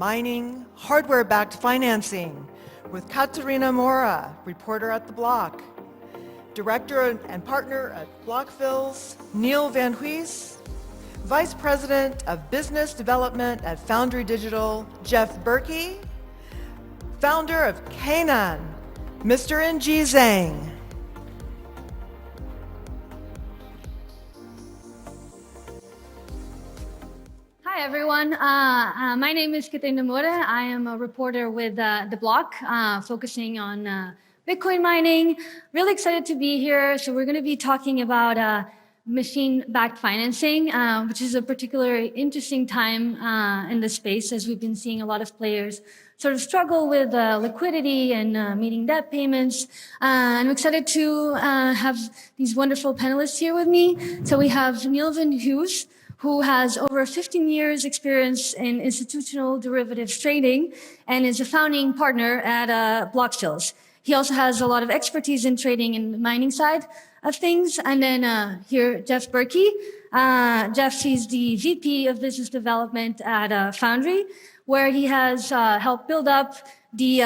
mining, hardware-backed financing with Catarina Moura, reporter at The Block. Director and partner at Blockville's Neil Van Huys. Vice President of Business Development at Foundry Digital, Jeff Berkey. Founder of Canaan, Mr. Ng Zhang. Hi, everyone. My name is Catarina Moura. I am a reporter with The Block, focusing on Bitcoin mining. Really excited to be here. So we're going to be talking about machine-backed financing, which is a particularly interesting time in the space, as we've been seeing a lot of players sort of struggle with liquidity and meeting debt payments. I'm excited to have these wonderful panelists here with me. So we have Neil Van Huys, who has over 15 years experience in institutional derivatives trading and is a founding partner at Blockchain. He also has a lot of expertise in trading in the mining side of things. And then here, Jeff Berkey. Jeff, he's the VP of Business Development at Foundry, where he has helped build up the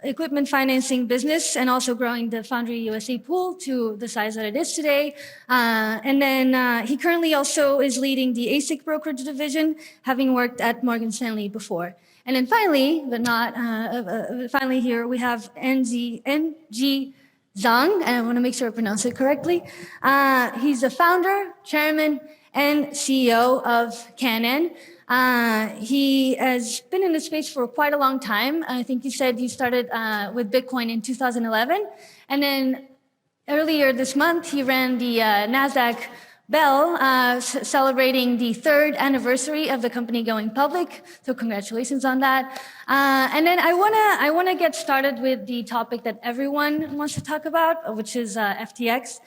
equipment financing business and also growing the Foundry USA pool to the size that it is today. And then he currently also is leading the ASIC brokerage division, having worked at Morgan Stanley before. And then finally, but not finally here, we have NG Zhang, and I want to make sure I pronounce it correctly. He's the founder, chairman, and CEO of Canaan. He has been in the space for quite a long time. I think you said you started with Bitcoin in 2011. And then earlier this month, he ran the NASDAQ Bell, celebrating the 3rd anniversary of the company going public. So congratulations on that. And then I wanna get started with the topic that everyone wants to talk about, which is FTX.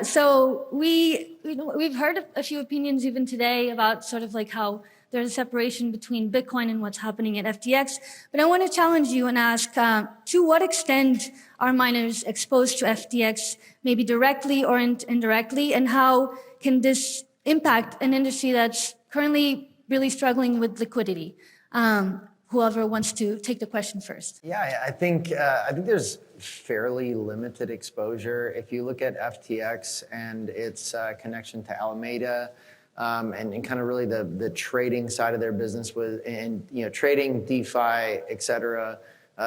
So we've heard a few opinions even today about sort of like how there's a separation between Bitcoin and what's happening at FTX. But I want to challenge you and ask, to what extent are miners exposed to FTX, maybe directly or indirectly, and how can this impact an industry that's currently really struggling with liquidity? Whoever wants to take the question first. Yeah, I think there's fairly limited exposure. If you look at FTX and its connection to Alameda, and kind of really the trading side of their business and trading, DeFi, et cetera,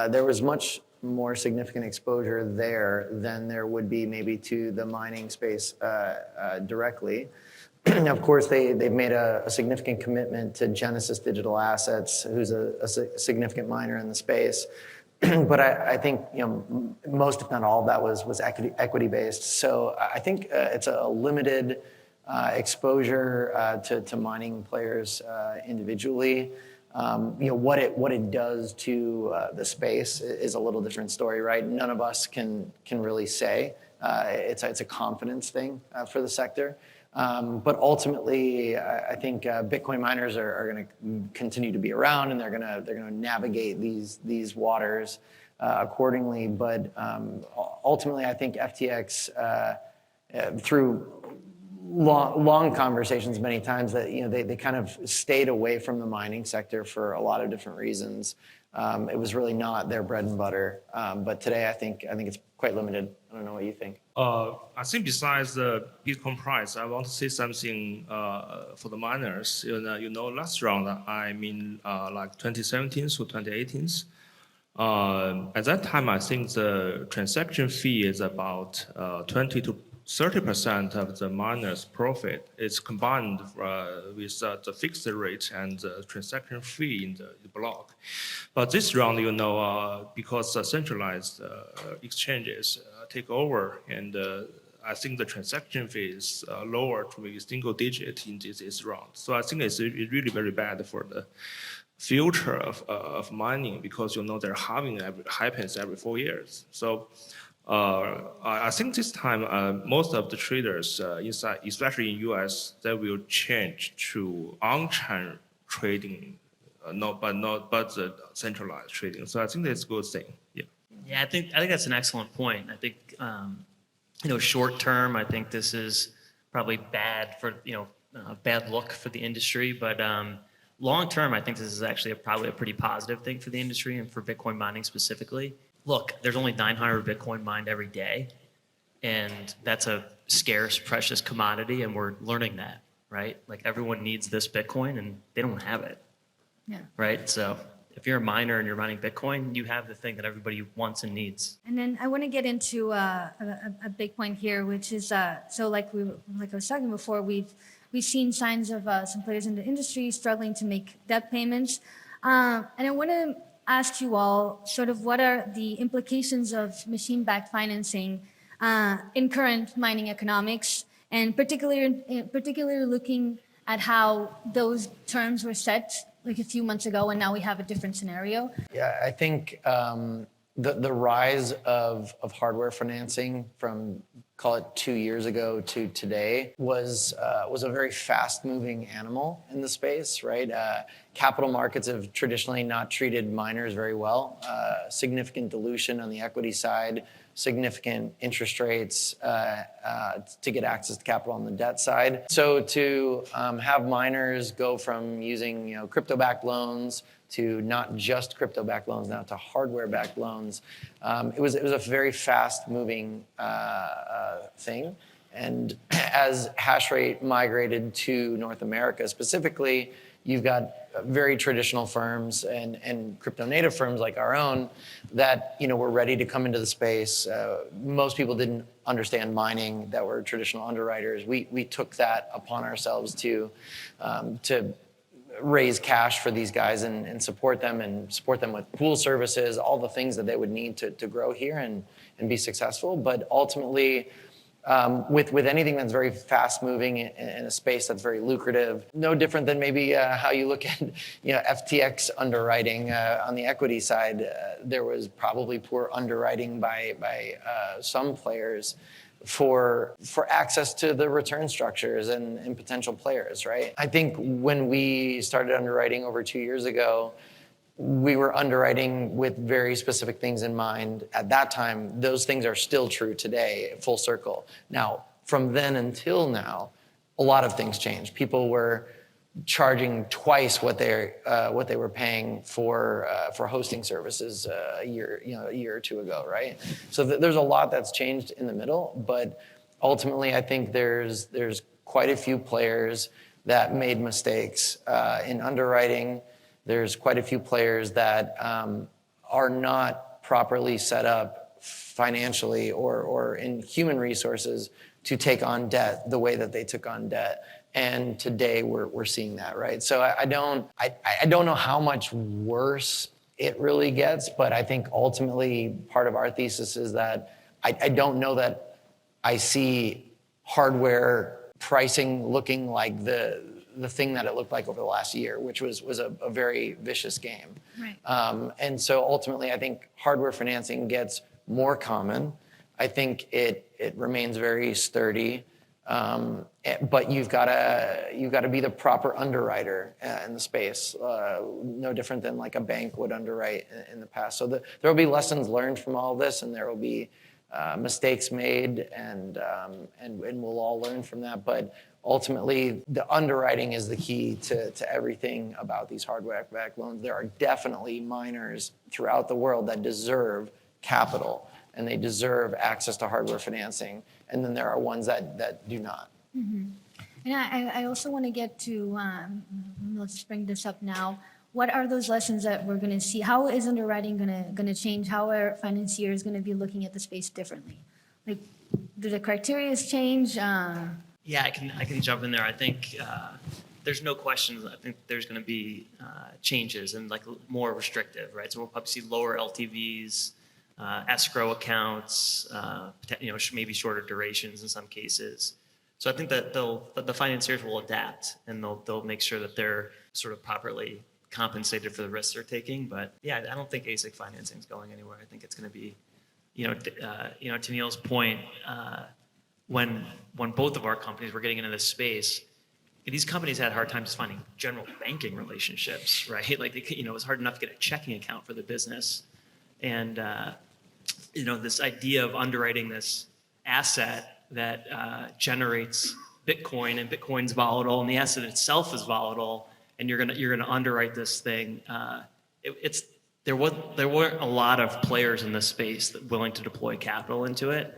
there was much more significant exposure there than there would be maybe to the mining space directly. Of course, they've made a significant commitment to Genesis Digital Assets, who's a significant miner in the space. But I think most, if not all, of that was equity based. So I think it's a limited exposure to mining players individually. What it does to the space is a little different story, right? None of us can really say. It's a confidence thing for the sector. But ultimately, I think Bitcoin miners are going to continue to be around, and they're going to navigate these waters accordingly. But ultimately, I think FTX through long conversations many times that they kind of stayed away from the mining sector for a lot of different reasons. It was really not their bread and butter. But today I think it's quite limited. I don't know what you think. I think besides the Bitcoin price, I want to say something for the miners. Last round, I mean like 2017 to 2018. At that time, I think the transaction fee is about 20 to 30% of the miner's profit. It's combined with the fixed rate and the transaction fee in the block. But this round, because the centralized exchanges take over, and I think the transaction fee is lower to a single digit in this round. So I think it's really very bad for the future of mining, because their halving happens every 4 years. So I think this time most of the traders inside, especially in US, they will change to on-chain trading, but the centralized trading. So I think that's a good thing. Yeah. Yeah, I think that's an excellent point. I think short term, I think this is probably bad for bad look for the industry, but long term, I think this is actually probably a pretty positive thing for the industry and for Bitcoin mining specifically. Look, there's only 900 Bitcoin mined every day, and that's a scarce, precious commodity, and we're learning that, right? Like everyone needs this Bitcoin, and they don't have it, Yeah. right? So if you're a miner and you're mining Bitcoin, you have the thing that everybody wants and needs. And then I want to get into a big point here, which is so like I was talking before, we've seen signs of some players in the industry struggling to make debt payments, and I want to ask you all sort of what are the implications of machine-backed financing in current mining economics, and particularly looking at how those terms were set like a few months ago, and now we have a different scenario. Yeah, I think the rise of hardware financing from, call it 2 years ago to today was a very fast-moving animal in the space, right? Capital markets have traditionally not treated miners very well. Significant dilution on the equity side, significant interest rates to get access to capital on the debt side. So to have miners go from using crypto-backed loans to not just crypto-backed loans, now to hardware-backed loans, it was a very fast-moving thing. And as hash rate migrated to North America specifically, you've got very traditional firms and crypto native firms like our own that were ready to come into the space. Most people didn't understand mining that were traditional underwriters. We took that upon ourselves to raise cash for these guys and support them with pool services, all the things that they would need to grow here and be successful. But ultimately, with anything that's very fast moving in a space that's very lucrative, no different than maybe how you look at FTX underwriting on the equity side. There was probably poor underwriting by some players for access to the return structures and potential players, right? I think when we started underwriting over 2 years ago, we were underwriting with very specific things in mind. At that time, those things are still true today, full circle. Now, from then until now, a lot of things changed. People were charging twice what they were paying for hosting services a year or two ago, right? So there's a lot that's changed in the middle, but ultimately, I think there's quite a few players that made mistakes in underwriting. There's quite a few players that are not properly set up financially or in human resources to take on debt the way that they took on debt. And today we're seeing that, right? So I don't know how much worse it really gets, but I think ultimately part of our thesis is that I don't know that I see hardware pricing looking like the thing that it looked like over the last year, which was a very vicious game. Right. And so ultimately, I think hardware financing gets more common. I think it remains very sturdy, but you've got to be the proper underwriter in the space, no different than like a bank would underwrite in the past. So there will be lessons learned from all this, and there will be mistakes made, and we'll all learn from that. But ultimately, the underwriting is the key to everything about these hardware-backed loans. There are definitely miners throughout the world that deserve capital, and they deserve access to hardware financing. And then there are ones that do not. Mm-hmm. And I also want to get to, let's bring this up now. What are those lessons that we're going to see? How is underwriting going to change? How are financiers going to be looking at the space differently? Like, do the criteria change? Yeah, I can jump in there. I think there's no question. I think there's going to be changes and like more restrictive, right? So we'll probably see lower LTVs, escrow accounts, maybe shorter durations in some cases. So I think that the financiers will adapt, and they'll make sure that they're sort of properly compensated for the risks they're taking. But yeah, I don't think ASIC financing is going anywhere. I think it's going to be, to Neil's point, when both of our companies were getting into this space, these companies had hard times finding general banking relationships, right? Like it was hard enough to get a checking account for the business, and this idea of underwriting this asset that generates Bitcoin, and Bitcoin's volatile, and the asset itself is volatile, and you're gonna underwrite this thing. There weren't a lot of players in this space that willing to deploy capital into it,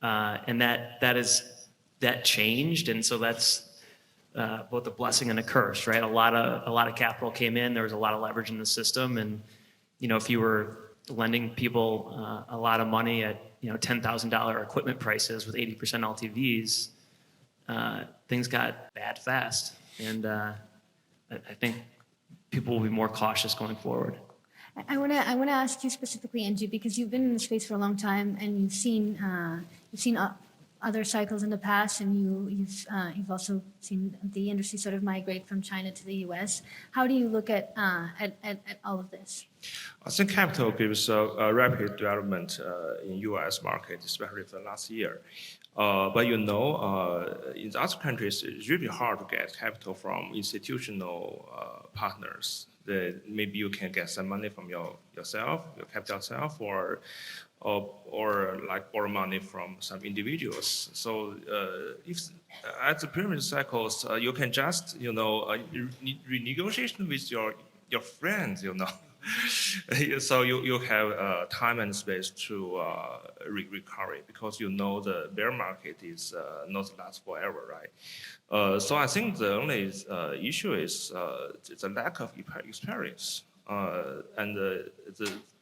and that changed, and so that's both a blessing and a curse, right? A lot of capital came in. There was a lot of leverage in the system, and if you were lending people a lot of money at $10,000 equipment prices with 80% LTVs, things got bad fast, and I think people will be more cautious going forward. I want to ask you specifically, Angie, because you've been in the space for a long time and you've seen other cycles in the past, and you've also seen the industry sort of migrate from China to the U.S. How do you look at all of this? I think capital gives a rapid development in U.S. market, especially for the last year. But in the other countries, it's really hard to get capital from institutional partners. Maybe you can get some money from yourself, your capital self, or like borrow money from some individuals. So if at the pyramid cycles, you can just renegotiation with your friends, So you have time and space to recover, because the bear market is not last forever, right? So I think the only issue is the lack of experience, and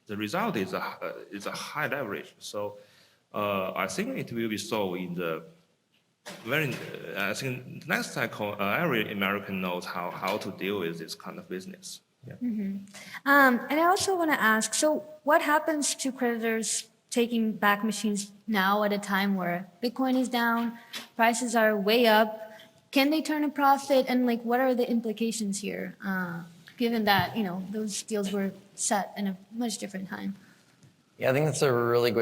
the result is a high leverage. So I think it will be solved in the I think next cycle, every American knows how to deal with this kind of business. Yeah. Mm-hmm. And I also want to ask, so what happens to creditors taking back machines now at a time where Bitcoin is down, prices are way up? Can they turn a profit? And what are the implications here, given that, those deals were set in a much different time? Yeah, I think that's a really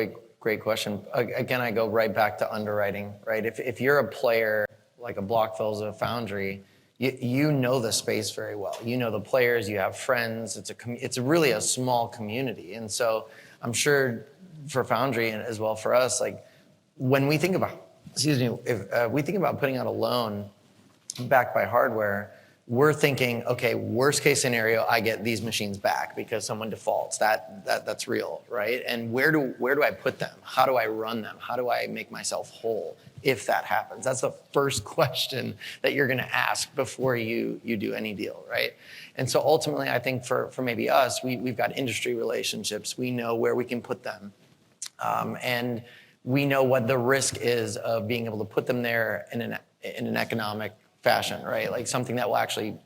great question. Again, I go right back to underwriting, right? If you're a player like a Blockfills or a Foundry, you know the space very well. You know the players, you have friends. It's really a small community. And so I'm sure for Foundry and as well for us, when we think about, if we think about putting out a loan backed by hardware, we're thinking, okay, worst case scenario, I get these machines back because someone defaults. That's real, right? And where do I put them? How do I run them? How do I make myself whole if that happens? That's the first question that you're going to ask before you do any deal, right? And so ultimately, I think for maybe us, we've got industry relationships. We know where we can put them, and we know what the risk is of being able to put them there in an economic fashion, right? Like something that will actually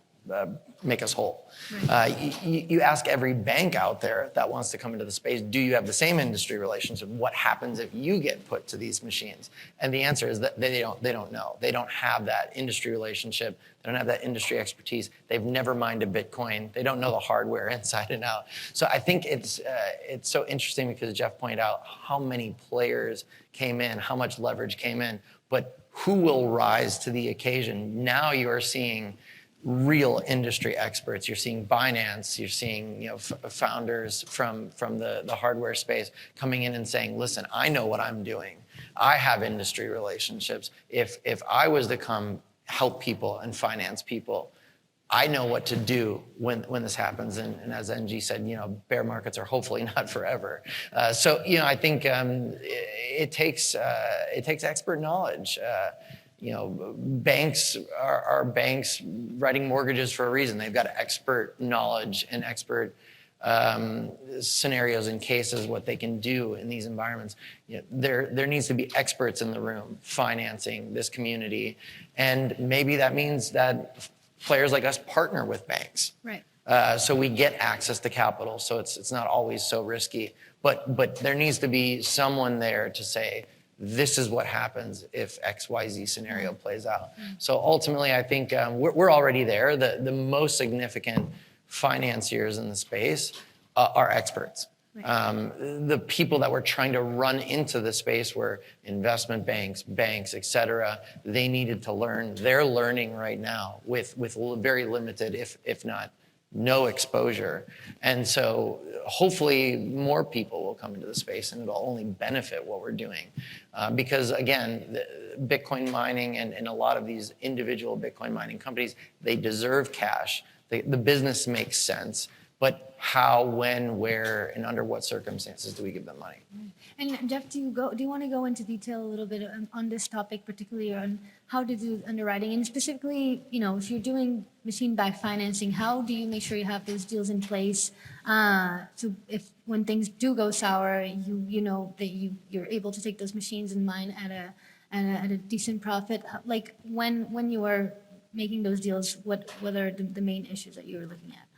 make us whole. Right. You ask every bank out there that wants to come into the space, do you have the same industry relationship? What happens if you get put to these machines? And the answer is that they don't know. They don't have that industry relationship. They don't have that industry expertise. They've never mined a Bitcoin. They don't know the hardware inside and out. So I think it's so interesting because Jeff pointed out how many players came in, how much leverage came in, but who will rise to the occasion? Now you are seeing real industry experts. You're seeing Binance. You're seeing founders from the hardware space coming in and saying, "Listen, I know what I'm doing. I have industry relationships. If I was to come help people and finance people, I know what to do when this happens." And as NG said, bear markets are hopefully not forever. So I think it takes expert knowledge. Banks are banks writing mortgages for a reason. They've got expert knowledge and expert scenarios and cases, what they can do in these environments. There needs to be experts in the room financing this community, and maybe that means that players like us partner with banks. Right. So we get access to capital, so it's not always so risky. But there needs to be someone there to say, this is what happens if XYZ scenario plays out. So ultimately, I think we're already there. The most significant financiers in the space are experts. Right. The people that were trying to run into the space were investment banks, et cetera. They needed to learn. They're learning right now with very limited, if not no exposure. And so hopefully more people will come into the space, and it'll only benefit what we're doing. Because again, Bitcoin mining and a lot of these individual Bitcoin mining companies, they deserve cash. The business makes sense, but how, when, where, and under what circumstances do we give them money? And Jeff, do you want to go into detail a little bit on this topic, particularly on how to do underwriting, and specifically, if you're doing machine-backed financing, how do you make sure you have those deals in place, so if when things do go sour, you know that you're able to take those machines and mine at a decent profit. Like when you are making those deals, what are the main issues that you were looking at?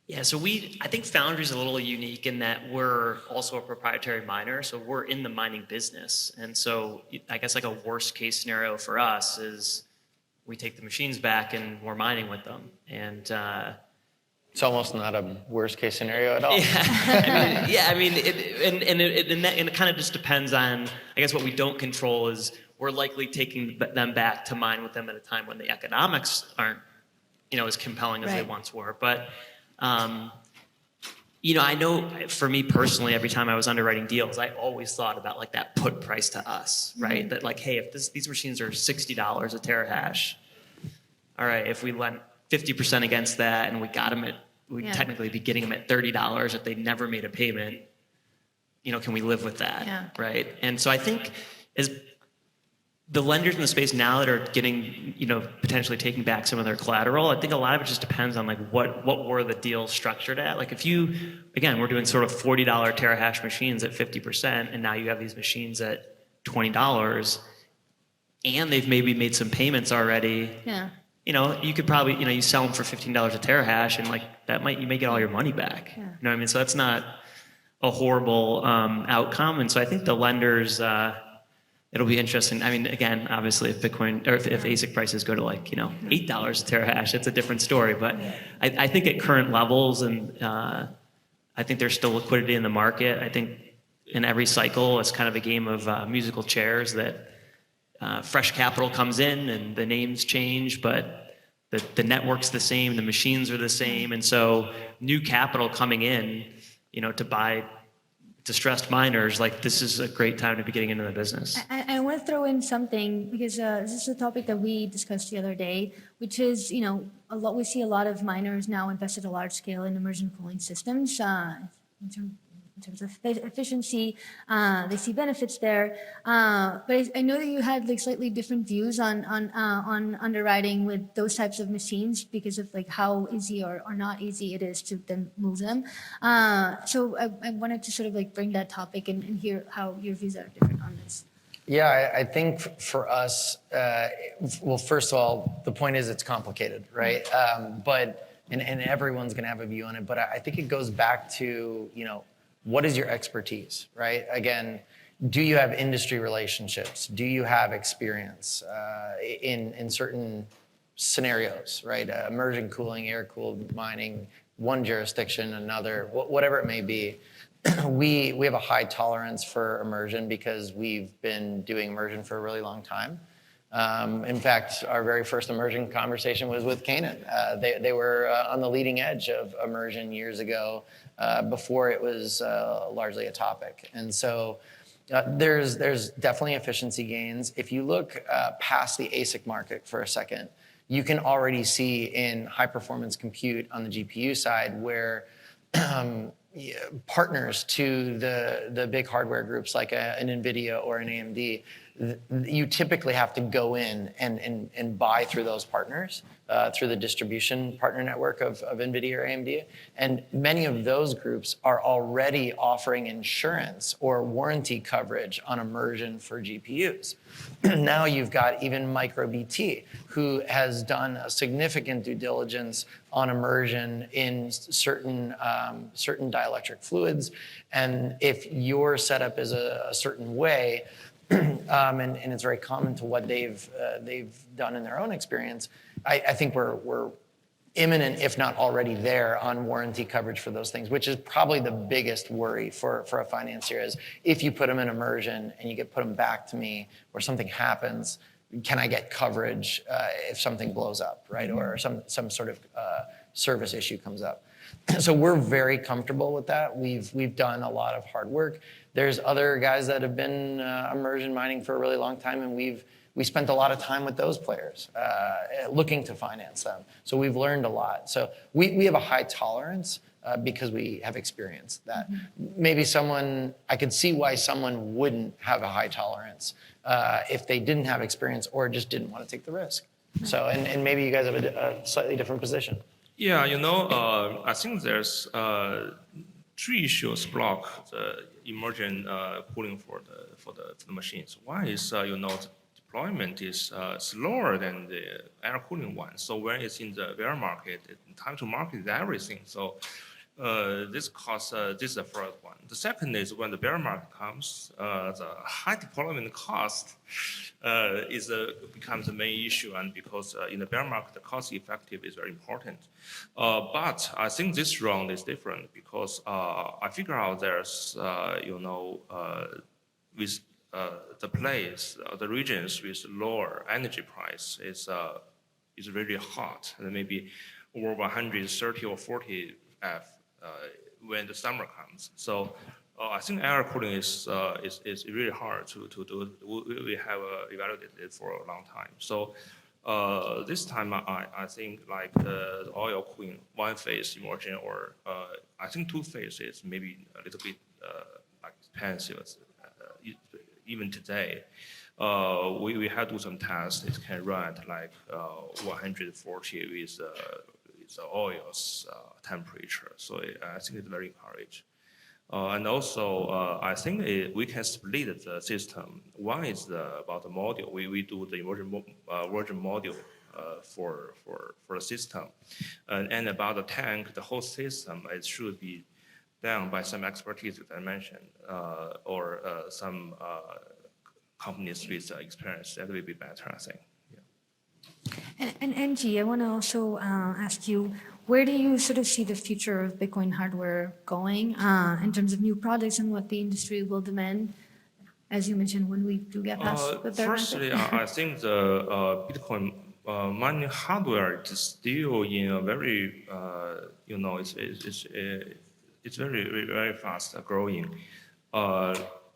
Yeah, so I think Foundry is a little unique in that we're also a proprietary miner, so we're in the mining business. And so I guess like a worst case scenario for us is we take the machines back and we're mining with them. And It's almost not a worst case scenario at all. It kind of just depends on, I guess what we don't control is we're likely taking them back to mine with them at a time when the economics aren't, as compelling as they once were. But I know for me personally, every time I was underwriting deals, I always thought about like that put price to us, right? That like, hey, if these machines are $60 a terahash, all right, if we lent 50% against that and we got them we'd technically be getting them at $30 if they never made a payment, can we live with that, right? And so I think as the lenders in the space now that are getting, potentially taking back some of their collateral, I think a lot of it just depends on like what were the deals structured at. Like if we're doing sort of $40 terahash machines at 50%, and now you have these machines at $20, and they've maybe made some payments already. Yeah. You could probably, you sell them for $15 a terahash, and like you may get all your money back. Yeah. You know what I mean? So that's not a horrible outcome. And so I think the lenders. It'll be interesting. I mean, again, obviously, if Bitcoin or if ASIC prices go to like $8 a terahash, it's a different story. But I think at current levels, and I think there's still liquidity in the market. I think in every cycle, it's kind of a game of musical chairs that fresh capital comes in and the names change, but the network's the same, the machines are the same, and so new capital coming in, to buy distressed miners, like this is a great time to be getting into the business. I want to throw in something because this is a topic that we discussed the other day, which is, we see a lot of miners now invest at a large scale in immersion cooling systems. In terms of efficiency, they see benefits there. But I know that you had like slightly different views on underwriting with those types of machines because of like how easy or not easy it is to then move them. So I wanted to sort of like bring that topic and hear how your views are different on this. Yeah, I think for us, well, first of all, the point is it's complicated, right? And everyone's going to have a view on it. But I think it goes back to, what is your expertise, right? Again, do you have industry relationships? Do you have experience in certain scenarios, right? Immersion cooling, air-cooled mining, one jurisdiction, another, whatever it may be. We have a high tolerance for immersion because we've been doing immersion for a really long time. In fact, our very first immersion conversation was with Canaan. They were on the leading edge of immersion years ago, before it was largely a topic. And so there's definitely efficiency gains. If you look past the ASIC market for a second, you can already see in high performance compute on the GPU side where partners to the big hardware groups like an NVIDIA or an AMD, you typically have to go in and buy through those partners, through the distribution partner network of NVIDIA or AMD. And many of those groups are already offering insurance or warranty coverage on immersion for GPUs. Now you've got even MicroBT, who has done a significant due diligence on immersion in certain dielectric fluids. And if your setup is a certain way, and it's very common to what they've done in their own experience, I think we're imminent, if not already there, on warranty coverage for those things, which is probably the biggest worry for a financier is if you put them in immersion and you put them back to me or something happens, can I get coverage if something blows up, right? Or some sort of service issue comes up. So we're very comfortable with that. We've done a lot of hard work. There's other guys that have been immersion mining for a really long time, and we spent a lot of time with those players looking to finance them. So we've learned a lot. So we have a high tolerance because we have experienced that. Maybe I could see why someone wouldn't have a high tolerance if they didn't have experience or just didn't want to take the risk. So, and maybe you guys have a slightly different position. Yeah, I think there's 3 issues block the immersion cooling for the machines. One is, the deployment is slower than the air cooling one. So when it's in the bear market, time to market is everything. So this is the first one. The second is when the bear market comes, the high deployment cost becomes the main issue, and because in the bear market, the cost effective is very important. But I think this round is different because I figure out there's, with the place, the regions with lower energy price is really hot, and maybe over 130 or 40 F when the summer comes. So I think air cooling is really hard to do. We have evaluated it for a long time. So this time I think like the oil cooling 1-phase immersion, or I think 2-phase is maybe a little bit like expensive. Even today, we had to do some tests. It can run at like 140 with the oil's temperature. So I think it's very encouraging. And also, I think we can split the system. One is about the module. We do the version module for the system. And about the tank, the whole system, it should be done by some expertise that I mentioned, or some companies with experience. That will be better, I think. And Angie, I want to also ask you, where do you sort of see the future of Bitcoin hardware going in terms of new products and what the industry will demand, as you mentioned, when we do get past the third Firstly, market? I think the Bitcoin mining hardware is still in a very, it's very, very fast growing.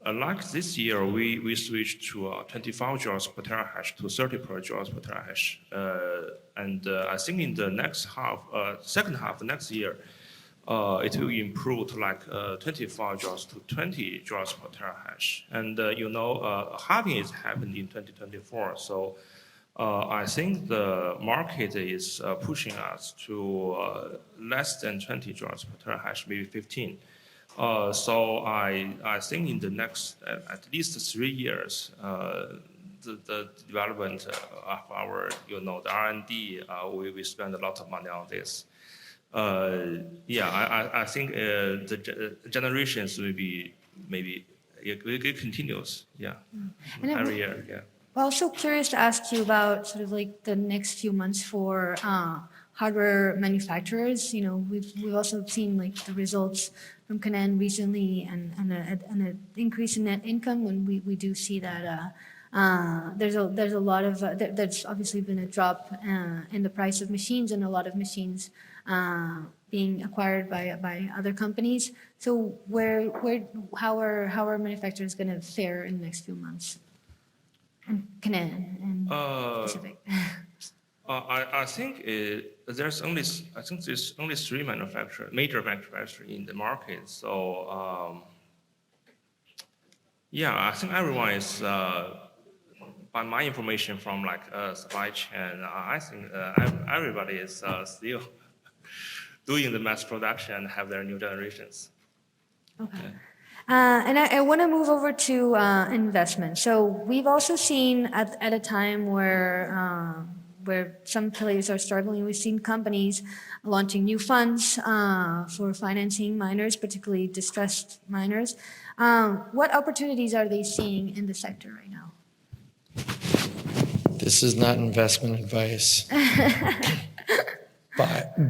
Like this year, we switched to 25 joules per terahash to 30 per joules per terahash. And I think in the second half of next year, it will improve to like 25 joules to 20 joules per terahash. And halving is happening in 2024. So I think the market is pushing us to less than 20 joules per terahash, maybe 15. So I think in the next at least 3 years, the development of our, the R&D, we spend a lot of money on this. I think the generations will be maybe it continues. Every year. Yeah. Well, also curious to ask you about sort of like the next few months for hardware manufacturers. We've also seen like the results from Canon recently, and an increase in net income when we do see that there's a lot of there's obviously been a drop in the price of machines, and a lot of machines being acquired by other companies. So how are manufacturers going to fare in the next few months? And Canon and Pacific. I think there's only 3 major manufacturers in the market. So I think everyone is, by my information from like supply chain, I think everybody is still doing the mass production and have their new generations. Okay. And I want to move over to investment. So we've also seen at a time where some players are struggling, we've seen companies launching new funds for financing miners, particularly distressed miners. What opportunities are they seeing in the sector right now? This is not investment advice.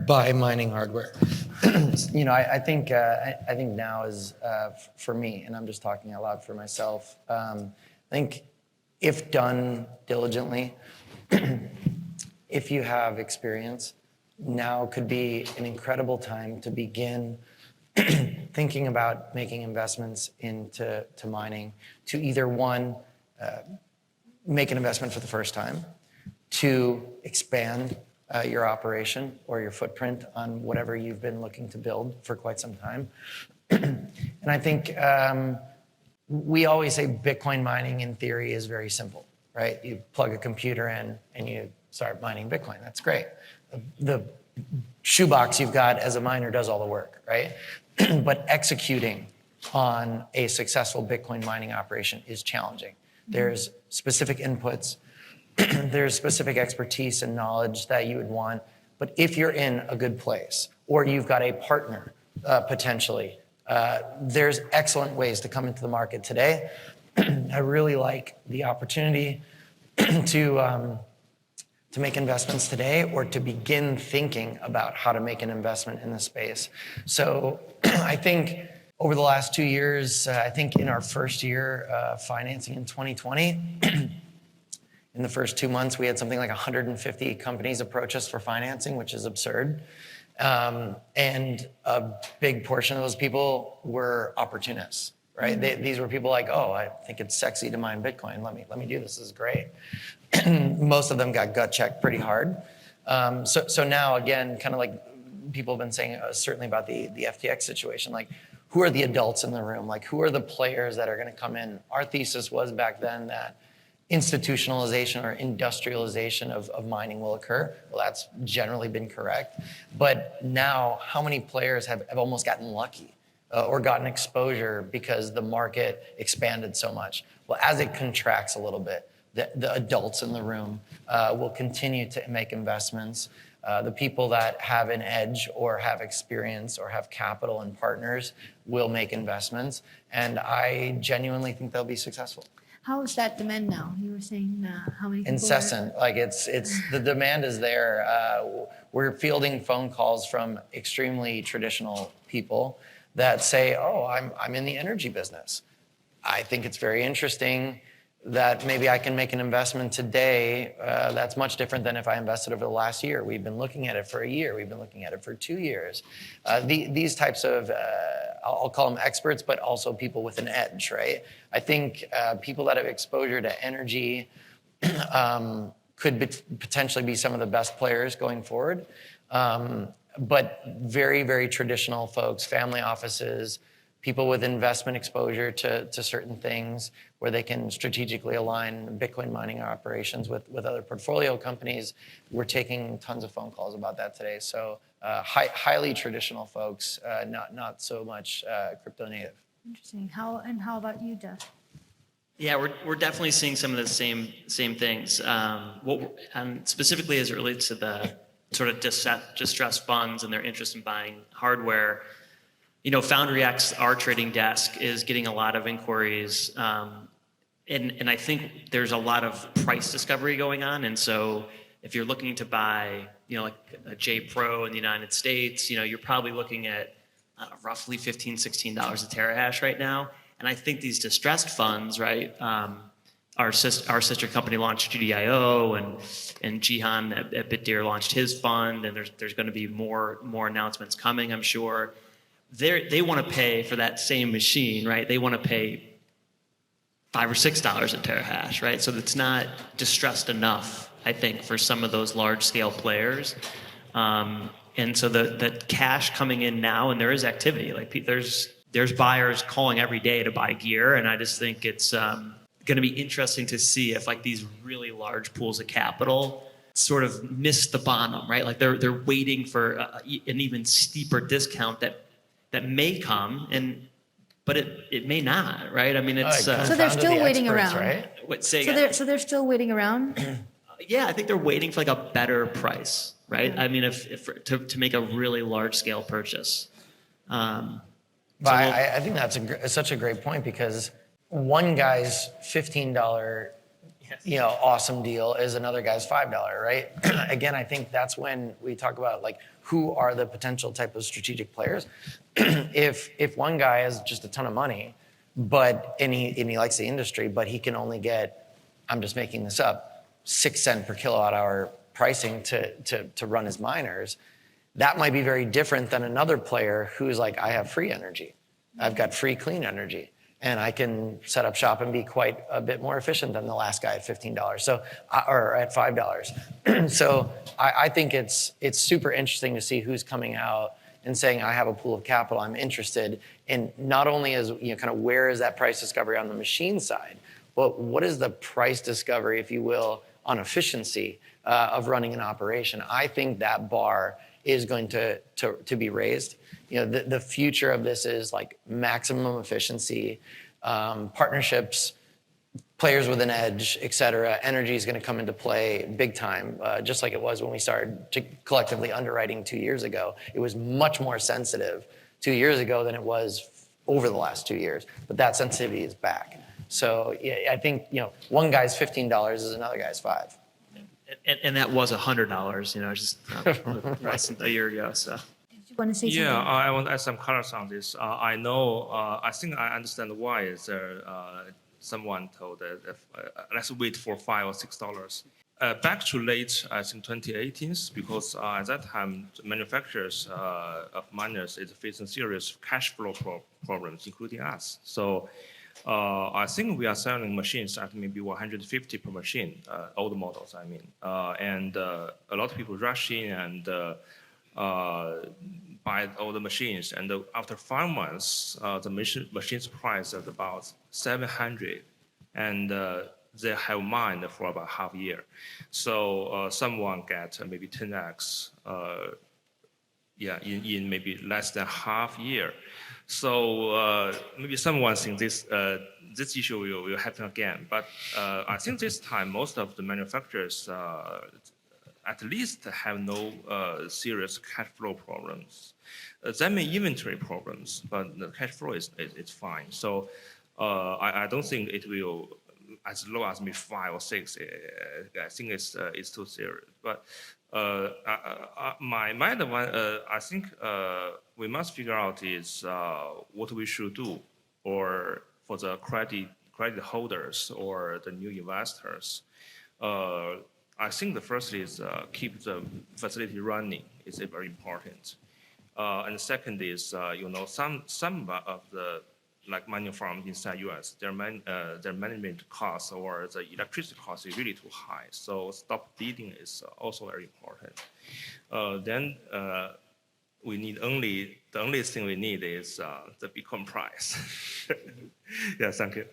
Buy mining hardware. I think now is for me, and I'm just talking out loud for myself. I think if done diligently, if you have experience, now could be an incredible time to begin thinking about making investments into mining to either one, make an investment for the first time, to expand your operation or your footprint on whatever you've been looking to build for quite some time. And I think we always say Bitcoin mining in theory is very simple, right? You plug a computer in and you start mining Bitcoin. That's great. The shoebox you've got as a miner does all the work, right? But executing on a successful Bitcoin mining operation is challenging. There's specific inputs, there's specific expertise and knowledge that you would want. But if you're in a good place or you've got a partner potentially, there's excellent ways to come into the market today. I really like the opportunity to make investments today or to begin thinking about how to make an investment in the space. So I think over the last 2 years, I think in our first year financing in 2020, in the first 2 months, we had something like 150 companies approach us for financing, which is absurd. And a big portion of those people were opportunists, right? These were people like, oh, I think it's sexy to mine Bitcoin. Let me do this. This is great. Most of them got gut checked pretty hard. So now, again, kind of like people have been saying, certainly about the FTX situation, like who are the adults in the room? Like who are the players that are going to come in? Our thesis was back then that institutionalization or industrialization of mining will occur. Well, that's generally been correct. But now, how many players have almost gotten lucky or gotten exposure because the market expanded so much? Well, as it contracts a little bit, the adults in the room will continue to make investments. The people that have an edge or have experience or have capital and partners will make investments. And I genuinely think they'll be successful. How is that demand now? You were saying how many people Incessant. Like it's the demand is there. We're fielding phone calls from extremely traditional people that say, oh, I'm in the energy business. I think it's very interesting that maybe I can make an investment today that's much different than if I invested over the last year. We've been looking at it for a year. We've been looking at it for 2 years. These types of, I'll call them experts, but also people with an edge, right? I think people that have exposure to energy could potentially be some of the best players going forward. But very, very traditional folks, family offices, people with investment exposure to certain things where they can strategically align Bitcoin mining operations with other portfolio companies. We're taking tons of phone calls about that today. So highly traditional folks, not so much crypto native. Interesting. How about you, Jeff? Yeah, we're definitely seeing some of the same things. And specifically as it relates to the sort of distressed funds and their interest in buying hardware. You know, Foundry X, our trading desk, is getting a lot of inquiries, and I think there's a lot of price discovery going on. And so, if you're looking to buy, you know, like a J Pro in the United States, you know, you're probably looking at roughly $15, $16 a terahash right now. And I think these distressed funds, right? Our sister company launched GDIO, and Jihan at BitDeer launched his fund, and there's going to be more announcements coming, I'm sure. They want to pay for that same machine, right? They want to pay $5 or $6 a terahash, right? So it's not distressed enough, I think, for some of those large-scale players. And so the cash coming in now, and there is activity. Like there's buyers calling every day to buy gear, and I just think it's going to be interesting to see if like these really large pools of capital sort of miss the bottom, right? Like they're waiting for an even steeper discount that may come, but it may not, right? I mean, it's so they're still waiting around, right? So they're still waiting around. Yeah, I think they're waiting for like a better price, right? I mean, if to make a really large scale purchase. But I think that's such a great point, because one guy's $15, awesome deal is another guy's $5, right? Again, I think that's when we talk about like who are the potential type of strategic players. If one guy has just a ton of money, and he likes the industry, but he can only get, I'm just making this up, 6 cents per kilowatt hour pricing to run his miners, that might be very different than another player who's like, I have free energy. I've got free clean energy. And I can set up shop and be quite a bit more efficient than the last guy at $15, so or at $5. So I think it's super interesting to see who's coming out and saying, I have a pool of capital, I'm interested in not only as, kind of where is that price discovery on the machine side, but what is the price discovery, if you will, on efficiency of running an operation. I think that bar is going to be raised. The future of this is like maximum efficiency, partnerships, players with an edge, et cetera. Energy is going to come into play big time, just like it was when we started to collectively underwriting 2 years ago. It was much more sensitive 2 years ago than it was over the last 2 years, but that sensitivity is back. So yeah, I think one guy's $15 is another guy's $5. And that was $100, just less than a year ago. So. Did you want to say something? Yeah, I want to add some colors on this. I know, I think I understand why is there someone told that let's wait for $5 or $6. Back to late, I think 2018, because at that time, the manufacturers of miners is facing serious cash flow problems, including us. So I think we are selling machines at maybe 150 per machine, old models, I mean. And a lot of people rush in and buy all the machines. And after 5 months, the machine's price is about 700. And they have mined for about half a year. So someone get maybe 10x in maybe less than half year. So maybe someone thinks this issue will happen again. But I think this time most of the manufacturers at least have no serious cash flow problems. They may inventory problems, but the cash flow is fine. So I don't think it will as low as maybe 5 or 6. I think it's too serious. But my advice, I think we must figure out is what we should do, or for the credit holders or the new investors. I think the first is keep the facility running. It's very important. And the second is some of the mining farms inside US, their management costs or the electricity costs is really too high. So stop bleeding is also very important. Then we need the only thing we need is the Bitcoin price. Yeah, thank you.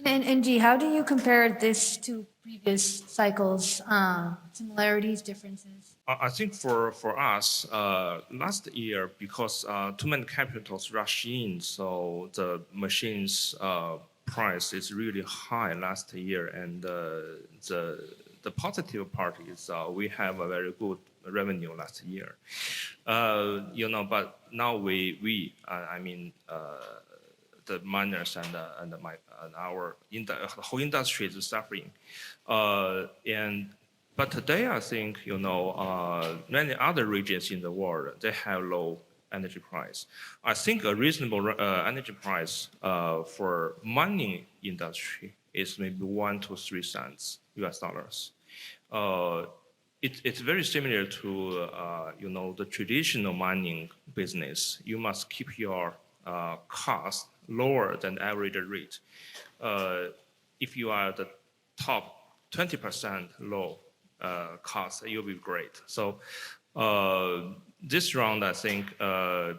And G, how do you compare this to previous cycles? Similarities, differences? I think for us, last year, because too many capitals rush in, so the machines price is really high last year, and the positive part is we have a very good revenue last year. But now the miners and the whole industry is suffering. But today, I think, many other regions in the world, they have low energy price. I think a reasonable energy price for mining industry is maybe 1 to 3 cents US dollars. It's very similar to, the traditional mining business. You must keep your cost lower than average rate. If you are the top 20% low cost, you'll be great. So this round, I think, I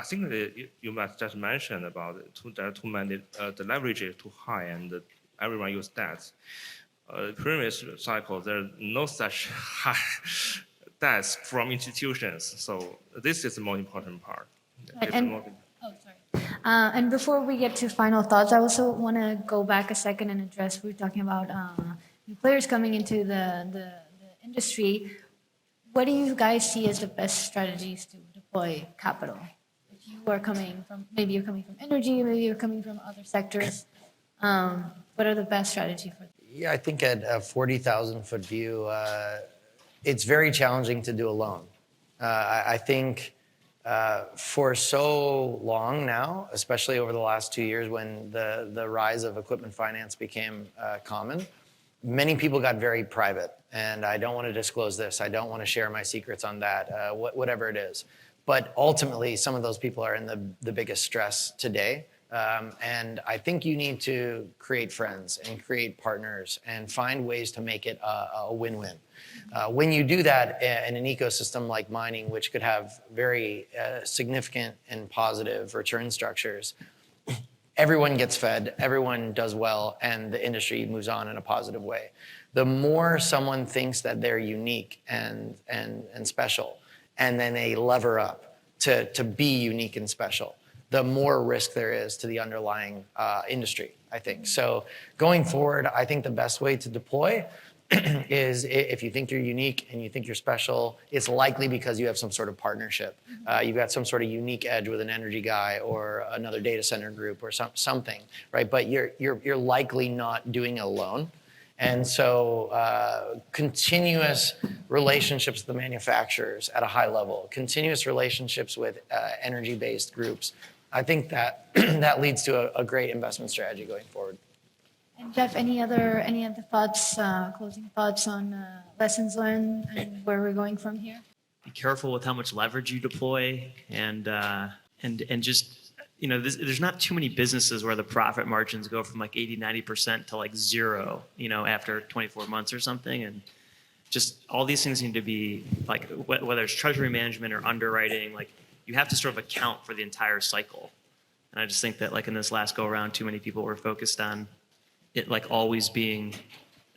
think that you must just mention about it. There are too many, the leverage is too high, and everyone use debts. Previous cycle, there are no such high debts from institutions. So this is the most important part. And before we get to final thoughts, I also want to go back a second and address, we were talking about new players coming into the industry. What do you guys see as the best strategies to deploy capital? If you are coming from, maybe you're coming from energy, maybe you're coming from other sectors, what are the best strategies for that? Yeah, I think at a 40,000-foot view, it's very challenging to do alone. I think For so long now, especially over the last 2 years when the rise of equipment finance became common, many people got very private. And I don't want to disclose this. I don't want to share my secrets on that, whatever it is. But ultimately, some of those people are in the biggest stress today. And I think you need to create friends and create partners and find ways to make it a win-win. When you do that in an ecosystem like mining, which could have very significant and positive return structures, everyone gets fed, everyone does well, and the industry moves on in a positive way. The more someone thinks that they're unique and special, and then they lever up to be unique and special, the more risk there is to the underlying industry, I think. So going forward, I think the best way to deploy is if you think you're unique and you think you're special, it's likely because you have some sort of partnership. You've got some sort of unique edge with an energy guy or another data center group or something, right? But you're likely not doing it alone. And so continuous relationships with the manufacturers at a high level, continuous relationships with energy-based groups, I think that that leads to a great investment strategy going forward. And Jeff, any other thoughts, closing thoughts on lessons learned and where we're going from here? Be careful with how much leverage you deploy, and just, you know, there's not too many businesses where the profit margins go from like 80-90% to like zero, you know, after 24 months or something. And just all these things need to be like, whether it's treasury management or underwriting, like you have to sort of account for the entire cycle. And I just think that like in this last go around, too many people were focused on it like always being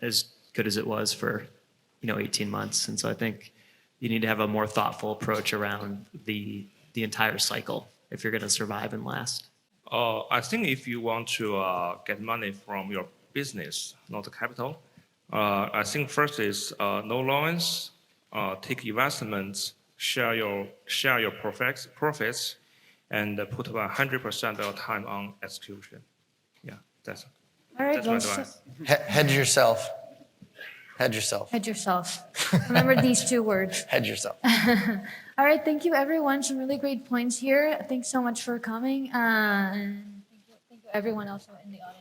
as good as it was for, 18 months. And so I think you need to have a more thoughtful approach around the entire cycle if you're going to survive and last. I think if you want to get money from your business, not capital, I think first is no loans, take investments, share your profits, and put 100% of your time on execution. Yeah, that's All right, my advice. Hedge yourself. Hedge yourself. Hedge yourself. Remember these two words. Hedge yourself. All right, thank you everyone. Some really great points here. Thanks so much for coming. And thank you everyone else in the audience.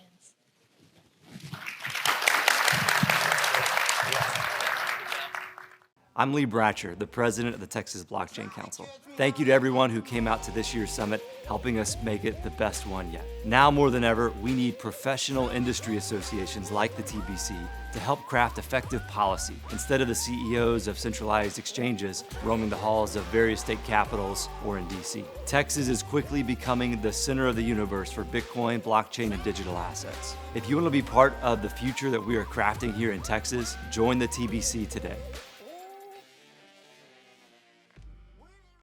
I'm Lee Bratcher, the president of the Texas Blockchain Council. Thank you to everyone who came out to this year's summit, helping us make it the best one yet. Now more than ever, we need professional industry associations like the TBC to help craft effective policy instead of the CEOs of centralized exchanges roaming the halls of various state capitals or in DC. Texas is quickly becoming the center of the universe for Bitcoin, blockchain, and digital assets. If you want to be part of the future that we are crafting here in Texas, join the TBC today.